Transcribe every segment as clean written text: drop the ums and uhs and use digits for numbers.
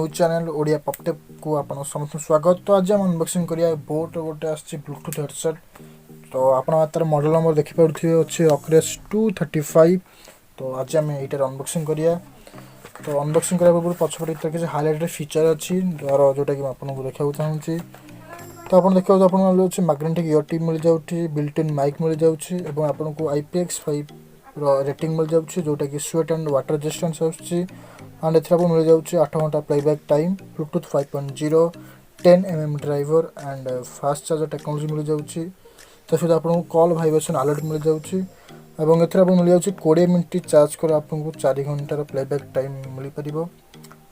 News channel Odia पॉपटेप को आपन समस्त स्वागत। तो आज हम अनबॉक्सिंग करिया बोट गोटे आछि ब्लूटूथ हेडसेट। तो आपण मात्र मॉडल नंबर देखि पारुथिबे अछि Rockerz 235। तो आज हम एटार अनबॉक्सिंग करिया। तो अनबॉक्सिंग करिया पूर्व पछपटे तर किछ हाइलाइटेड फीचर अछि जोटा कि आपन को देखाउ चाहूची। तो आपन देखियो आपन अछि मैग्नेटिक ईयर टिप मिल जाउठी, बिल्ट इन माइक मिल जाउची एवं आपन को IPX5 रेटिंग मिल जाउची जोटा कि स्वेट एंड वाटर रेजिस्टेंस आछि। एंड एथरा को मिल जाउची 8 घंटा playback time, Bluetooth 5.0, 10mm driver and fast charger technology मिल जाउची। तो फिर आपन को कॉल वाइब्रेशन अलर्ट मिल जाउची एवं एथरा को मिल जाउची 20 मिनिट चार्ज कर आपन को 4 घंटा प्लेबैक टाइम मिल परिबो।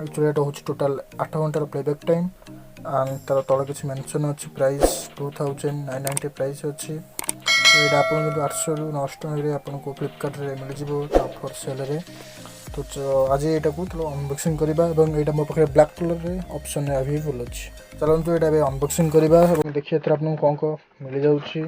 एक्चुअली एटा होची टोटल 8 घंटा प्लेबैक टाइम एंड तार तळ किछ मेंशन अछि प्राइस 2990 प्राइस अछि। एटा आपन को 800 रु 900 रे आपन को फ्लिपकार्ट रे मिल जिवो ऑफर सेल रे। तो आज ये को अनबॉक्सिंग करबा एवं एटा मो पाखे ब्लैक कलर रे ऑप्शन रे अवेलेबल अछि। चलंतु एटा बे अनबॉक्सिंग करबा एवं देखिए एथरा आपन को मिल जाउछि।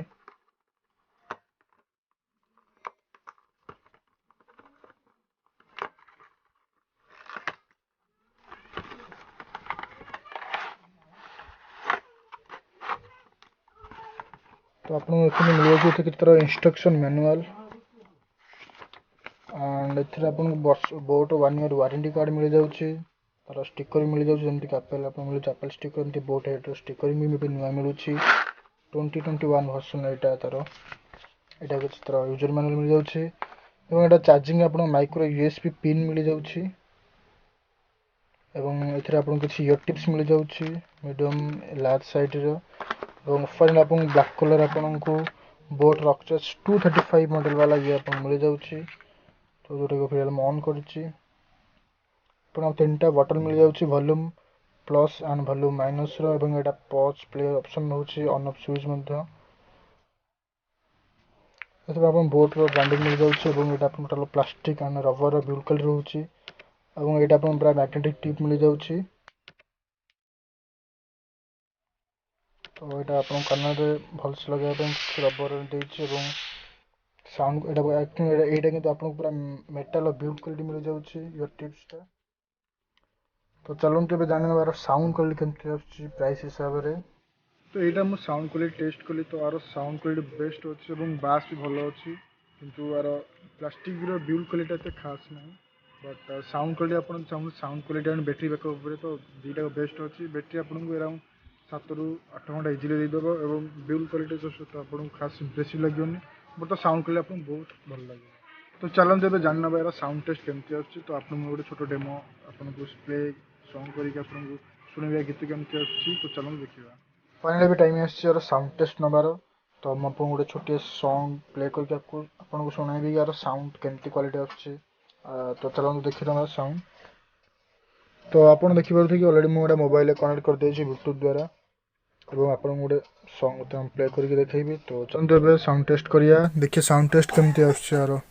तो आपन एखने मिल जाउछि एथे कितर इंस्ट्रक्शन मैनुअल एंड एथरा आपन बोट 1 ईयर वारंटी कार्ड मिल जाउछि। तार स्टिकर मिल जाउछि जेंति एप्पल आपन मिल एप्पल स्टिकर एंति बोट हेड स्टिकर भी नुआ मिलुछि। 2021 वर्जन एटा तार एटा किछ तरह यूजर मैनुअल मिल जाउछि एवं एटा चार्जिंग आपन माइक्रो यूएसबी पिन मिल जाउछि एवं एथरा आपन किछ ईयर टिप्स मिल जाउछि मीडियम लार्ज साइज रो एवं फाइनल आपन ब्लैक कलर आपन को बोट Rockerz 235 मॉडल वाला ये आपन मिल जाउछि। तो जोटा को फिर ऑन करछि अपन तीनटा बटन मिल जाउछि volume plus and volume minus रो एवं एटा पॉज प्ले ऑप्शन होछि ऑन ऑफ स्विच मध्ये। एथरा अपन बोट रो ब्रांडिंग मिल जाउछि एवं एटा अपन टोटल प्लास्टिक एंड रबर रो बिल्कुल रहउछि एवं एटा अपन पूरा मैग्नेटिक टिप मिल जाउछि। तो एटा अपन कान रे भलस लगे अपन रबर देछि एवं साउंड एटा किंतु आपन पूरा मेटल बिल्ड क्वालिटी मिल जाउछि ईयर टिप्स टा। तो चलंतु बे जानि नबार साउंड क्वालिटी केमति आछि प्राइस हिसाब रे। तो एटा मु साउंड क्वालिटी टेस्ट कली तो आरो साउंड क्वालिटी बेस्ट अछि एवं बास भी भलो अछि किंतु आरो प्लास्टिक रो बिल्ड क्वालिटी एते खास नै बट साउंड क्वालिटी आपन चाहू sound quality and battery backup ऊपर तो दीटा बेस्ट अछि। बैटरी आपन को अराउंड 7 रु 8 घंटा इजीली दे देबो एवं बिल्ड क्वालिटी तो आपन खास इंप्रेसिव लागोनी बट तो साउंड क्वालिटी आपन बहुत भल लागे। तो चलन जब जानना बार साउंड टेस्ट केमती अछि तो आपन गोटे छोटो डेमो आपन को प्ले सॉन्ग करी के आपन को सुनबे गीत केमती अछि। तो चलन देखिबा फाइनली भी टाइम आछि और साउंड टेस्ट नबार। तो हम आपन गोटे छोटे सॉन्ग प्ले करके आपन को सुनाइबी यार साउंड केमती क्वालिटी अछि। तो चलन देखि दमा साउंड। तो आपन देखि परथि कि ऑलरेडी मो मोबाइल कनेक्ट कर देछि ब्लूटूथ द्वारा एवं आपन गोटे सॉन्ग हम प्ले करके देखैबी। तो चलन देबे साउंड टेस्ट करिया देखिए साउंड टेस्ट केमती आछि यार।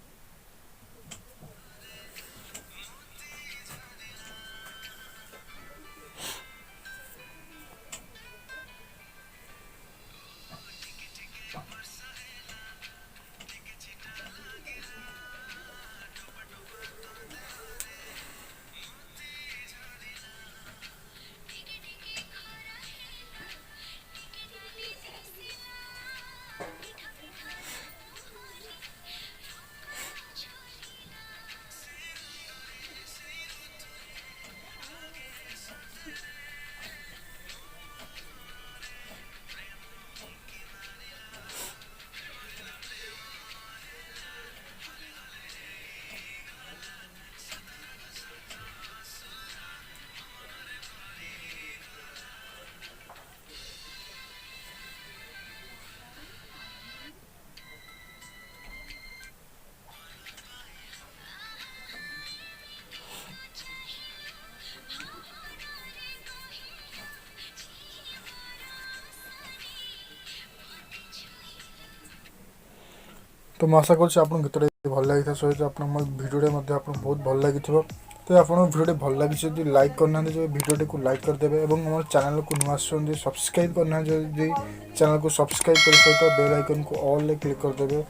तो मैं आशा कर गीत भल लगी सहित आप भिडियो बहुत भल लगी। तो आप भिडियो भल लगी जब लाइक करना भिडियो को लाइक करदे और चैनल को नुआ सब्सक्राइब करना चैनल को सब्सक्राइब कर सहित बेल आइकन को ऑल क्लिक करदे।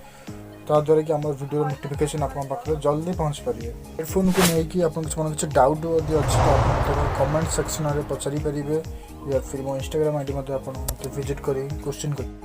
ताद्वारा कि आम वीडियो नोटिफिकेशन आप जल्दी पहुँच पारे। हेडफोन को लेकिन आप किसी डाउट अच्छी तो आप कमेंट सेक्शन में पचारि पारे या फिर मो इंस्टाग्राम आईडी आप विजिट कर क्वेश्चन कर।